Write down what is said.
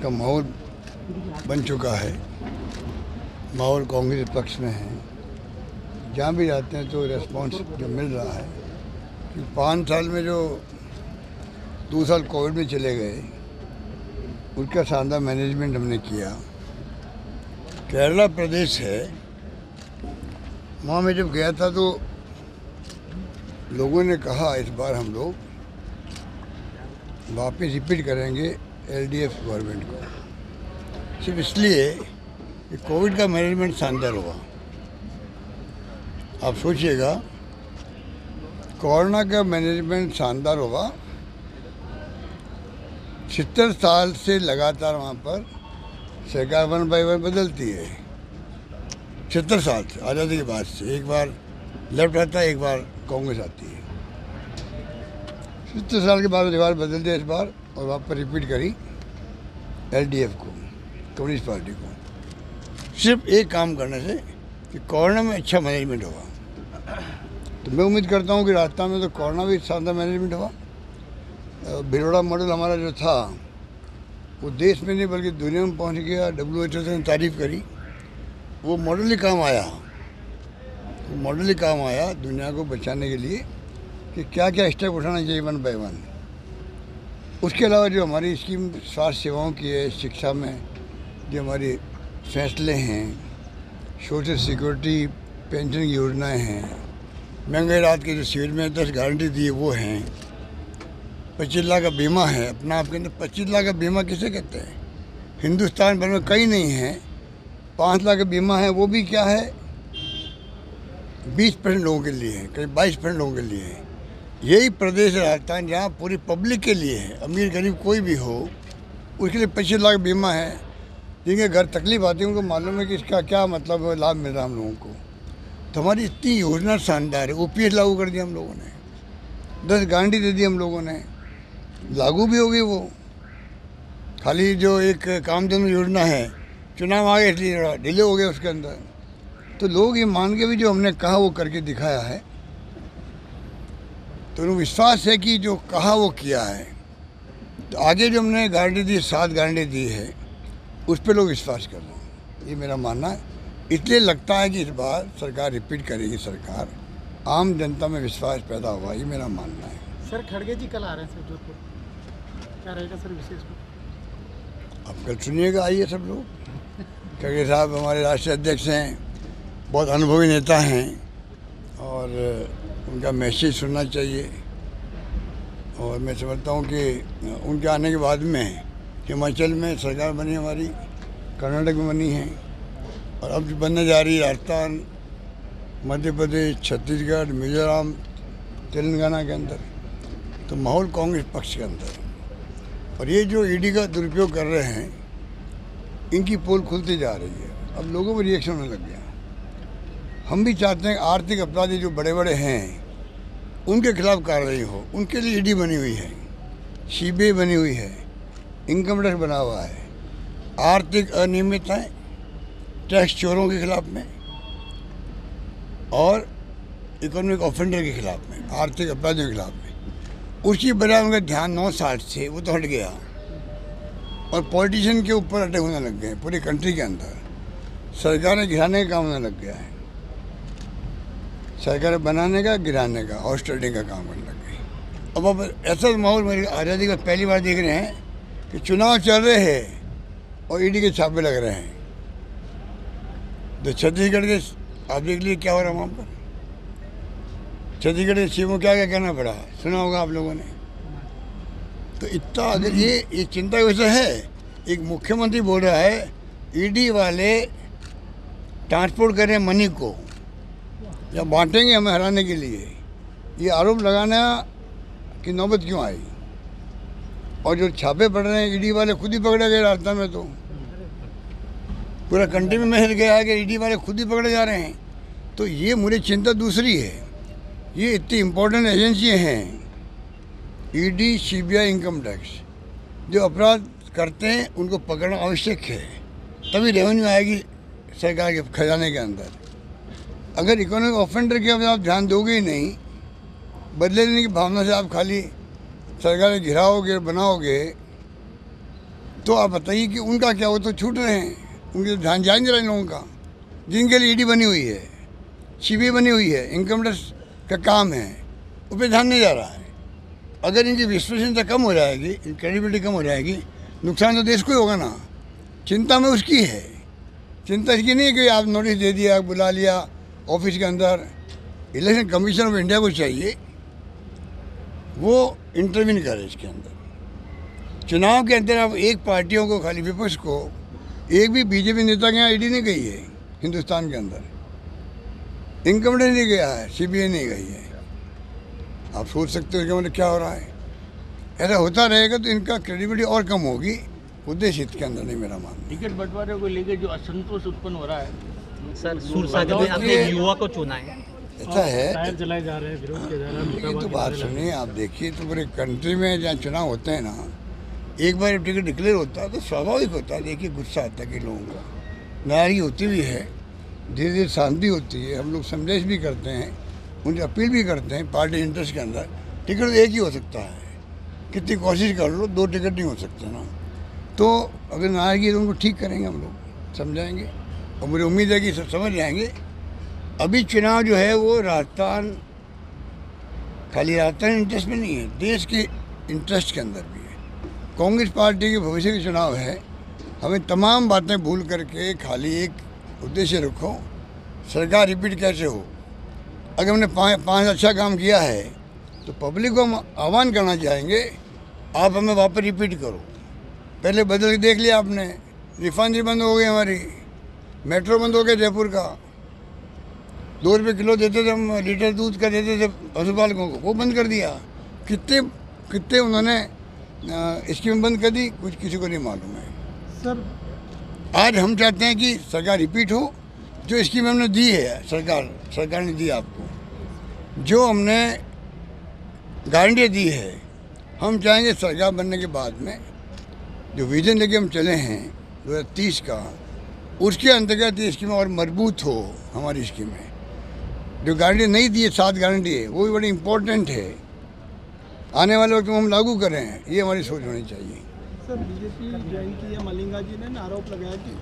का माहौल बन चुका है। माहौल कांग्रेस पक्ष में है। जहाँ भी जाते हैं तो रेस्पॉन्स जो मिल रहा है कि 5 साल में जो 2 साल कोविड में चले गए, उसका शानदार मैनेजमेंट हमने किया। केरला प्रदेश है, वहाँ मैं जब गया था तो लोगों ने कहा इस बार हम लोग वापस रिपीट करेंगे एलडीएफ गवर्नमेंट को, सिर्फ इसलिए कि कोविड का मैनेजमेंट शानदार हुआ। आप सोचिएगा, कोरोना का मैनेजमेंट शानदार हुआ। 70 साल से लगातार वहाँ पर सरकार 1 बाय 1 बदलती है। 70 साल से, आज़ादी के बाद से एक बार लेफ्ट आता है, एक बार कांग्रेस आती है। 70 साल के बाद रिवाज बदल दिया इस बार, और वहाँ पर रिपीट करी एलडीएफ को, कम्युनिस्ट पार्टी को, सिर्फ एक काम करने से कि कोरोना में अच्छा मैनेजमेंट होगा। तो मैं उम्मीद करता हूँ कि राजस्थान में तो कोरोना भी शानदार मैनेजमेंट हुआ। भिलोड़ा मॉडल हमारा जो था वो देश में नहीं बल्कि दुनिया में पहुँच गया। WHO ने तारीफ करी। वो मॉडल ही काम आया, वो मॉडल ही काम आया दुनिया को बचाने के लिए कि क्या क्या स्टेप उठाना चाहिए 1 बाय 1। उसके अलावा जो हमारी स्कीम स्वास्थ्य सेवाओं की है, शिक्षा में जो हमारी फैसले हैं, सोशल सिक्योरिटी पेंशन की योजनाएँ हैं, महंगाई राहत के जो शिविर में 10 गारंटी दी है वो हैं, 25 लाख का बीमा है। अपना आपके अंदर 25 लाख का बीमा किसे कहते हैं? हिंदुस्तान भर में कहीं नहीं है। 5 लाख का बीमा है, वो भी क्या है, 20% लोगों के लिए है, कहीं 22% लोगों के लिए है। यही प्रदेश है राजस्थान जहाँ पूरी पब्लिक के लिए है, अमीर गरीब कोई भी हो उसके लिए 25 लाख बीमा है। जिनके घर तकलीफ आती है उनको मालूम है कि इसका क्या मतलब है, लाभ मिल रहा है हम लोगों को। तो हमारी इतनी योजना शानदार है। OPS लागू कर दिया हम लोगों ने, 10 गारंटी दे दी हम लोगों ने, लागू भी हो गई वो। खाली जो एक कामधेनु योजना है, चुनाव आ गए इसलिए डिले हो गया उसके अंदर। तो लोग ये मान के भी जो हमने कहा वो करके दिखाया है, तो उन्हें विश्वास है कि जो कहा वो किया है। तो आगे जो हमने गारंटी दी, 7 गारंटी दी है, उस पर लोग विश्वास कर रहे हैं, ये मेरा मानना है। इसलिए लगता है कि इस बार सरकार रिपीट करेगी। सरकार, आम जनता में विश्वास पैदा हुआ, ये मेरा मानना है। सर, खड़गे जी कल आ रहे हैं सर जोधपुर, क्या रहेगा सर विशेष? अब कल सुनिएगा, आइए सब लोग। खड़गे साहब हमारे राष्ट्रीय अध्यक्ष हैं, बहुत अनुभवी नेता हैं, और उनका मैसेज सुनना चाहिए। और मैं समझता हूँ कि उनके आने के बाद में हिमाचल में सरकार बनी हमारी, कर्नाटक में बनी है, और अब जो बनने जा रही है राजस्थान, मध्य प्रदेश, छत्तीसगढ़, मिजोरम, तेलंगाना के अंदर, तो माहौल कांग्रेस पक्ष के अंदर। और ये जो ईडी का दुरुपयोग कर रहे हैं, इनकी पोल खुलती जा रही है। अब लोगों में रिएक्शन होने लग गया। हम भी चाहते हैं आर्थिक अपराधी जो बड़े बड़े हैं उनके खिलाफ कार्रवाई हो। उनके लिए ईडी बनी हुई है, सीबीआई बनी हुई है, इनकम टैक्स बना हुआ है। आर्थिक अनियमितताएं, टैक्स चोरों के खिलाफ में और इकोनॉमिक ऑफेंडर के खिलाफ में, आर्थिक अपराधियों के खिलाफ में। उसकी बजाय उनका ध्यान 9 साल से वो तो हट गया, और पॉलिटिशियन के ऊपर अटैक होने लग गए। पूरी कंट्री के अंदर सरकारें गिराने का काम होने लग गया है। सरकार बनाने का, गिराने का, ऑस्ट्रेलिया का काम करने लग गई। अब ऐसा माहौल मेरी आज़ादी का पहली बार देख रहे हैं कि चुनाव चल रहे हैं और ईडी के छापे लग रहे हैं। तो छत्तीसगढ़ के आप देख लीजिए क्या हो रहा है वहाँ पर। छत्तीसगढ़ के सीएम को क्या क्या कहना पड़ा, सुना होगा आप लोगों ने। तो इतना अगर ये चिंता की वजह है, एक मुख्यमंत्री बोल रहा है ईडी वाले ट्रांसपोर्ट करें मनी को या बांटेंगे हमें हराने के लिए। ये आरोप लगाना कि नौबत क्यों आई। और जो छापे पड़ रहे हैं ईडी वाले खुद ही पकड़े गए राजस्थान में, तो पूरा कंट्री में मैसेज गया है कि ईडी वाले खुद ही पकड़े जा रहे हैं। तो ये मुझे चिंता दूसरी है। ये इतनी इम्पोर्टेंट एजेंसियाँ हैं, ईडी, सीबीआई, इनकम टैक्स, जो अपराध करते हैं उनको पकड़ना आवश्यक है, तभी रेवेन्यू आएगी सरकार के खजाने के अंदर। अगर इकोनॉमिक ऑफेंडर के आप ध्यान दोगे ही नहीं, बदले लेने की भावना से आप खाली सरकार के घिराओगे, बनाओगे, तो आप बताइए कि उनका क्या, वो तो छूट रहे हैं, उनके तो ध्यान जा नहीं रहा इन लोगों का, जिनके लिए ईडी बनी हुई है, सीबीआई बनी हुई है, इनकम टैक्स का काम है, उस पर ध्यान नहीं जा रहा है। अगर इनकी विश्वसनीयता कम हो जाएगी, क्रेडिबिलिटी कम हो जाएगी, नुकसान तो देश को ही होगा ना। चिंता में उसकी है, चिंता इसकी नहीं है कि आप नोटिस दे दिया, बुला लिया ऑफिस के अंदर। इलेक्शन कमीशन ऑफ इंडिया को चाहिए वो इंटरवीन करे इसके अंदर। चुनाव के अंदर अब एक पार्टियों को, खाली विपक्ष को, एक भी बीजेपी नेता के यहाँ ईडी नहीं गई है हिंदुस्तान के अंदर, इनकम टैक्स नहीं गया है, सीबीआई नहीं गई है। आप सोच सकते हो कि मतलब क्या हो रहा है। ऐसा होता रहेगा तो इनका क्रेडिबिलिटी और कम होगी, उद्देश्य इसके अंदर नहीं मेरा मानना। टिकट बंटवारे को लेकर जो असंतोष उत्पन्न हो रहा है सर, सूरसागर में आपने एक युवा को चुना है, ऐसा है, टायर जलाए जा रहे हैं, विरोध किया जा रहा है। ये तो बात सुनिए, आप देखिए तो पूरे कंट्री में जहाँ चुनाव होते हैं ना, एक बार टिकट डिक्लेयर होता है तो स्वाभाविक होता है, देखिए गुस्सा आता है कि लोगों को, नाराजगी होती भी है, धीरे धीरे शांति होती है, हम लोग संदेश भी करते हैं, उनसे अपील भी करते हैं पार्टी इंटरेस्ट के अंदर। टिकट तो एक ही हो सकता है, कितनी कोशिश कर लो, 2 टिकट नहीं हो सकते ना। तो अगर नाराजगी तो उनको ठीक करेंगे, हम लोग समझाएंगे, और मुझे उम्मीद है कि सब समझ जाएंगे। अभी चुनाव जो है वो राजस्थान, खाली राजस्थान इंटरेस्ट में नहीं है, देश के इंटरेस्ट के अंदर भी है। कांग्रेस पार्टी के भविष्य के चुनाव है, हमें तमाम बातें भूल करके खाली एक उद्देश्य रखो, सरकार रिपीट कैसे हो। अगर हमने 5 अच्छा काम किया है तो पब्लिक को हम आह्वान करना चाहेंगे, आप हमें वापस रिपीट करो। पहले बदल के देख लिया आपने, रिफाइनरी बंद हो गई हमारी, मेट्रो बंद हो गया जयपुर का, 2 रुपये किलो देते थे हम, लीटर दूध का देते थे पशुपालकों को, वो बंद कर दिया। कितने उन्होंने स्कीम बंद कर दी, कुछ किसी को नहीं मालूम है। सर, आज हम चाहते हैं कि सरकार रिपीट हो, जो स्कीम हमने दी है, सरकार ने दी आपको, जो हमने गारंटी दी है, हम चाहेंगे सरकार बनने के बाद में जो विजन लेके हम चले हैं 2030 का, उसके अंतर्गत ये स्कीमें और मजबूत हो। हमारी स्कीमें जो गारंटी नहीं दी है, 7 गारंटी है, वो भी बड़ी इम्पोर्टेंट है, आने वाले वक्त में हम लागू करें, ये हमारी सोच होनी चाहिए। सर बीजेपी ज्वाइन की है, मलिंगा जी ने आरोप लगाया कि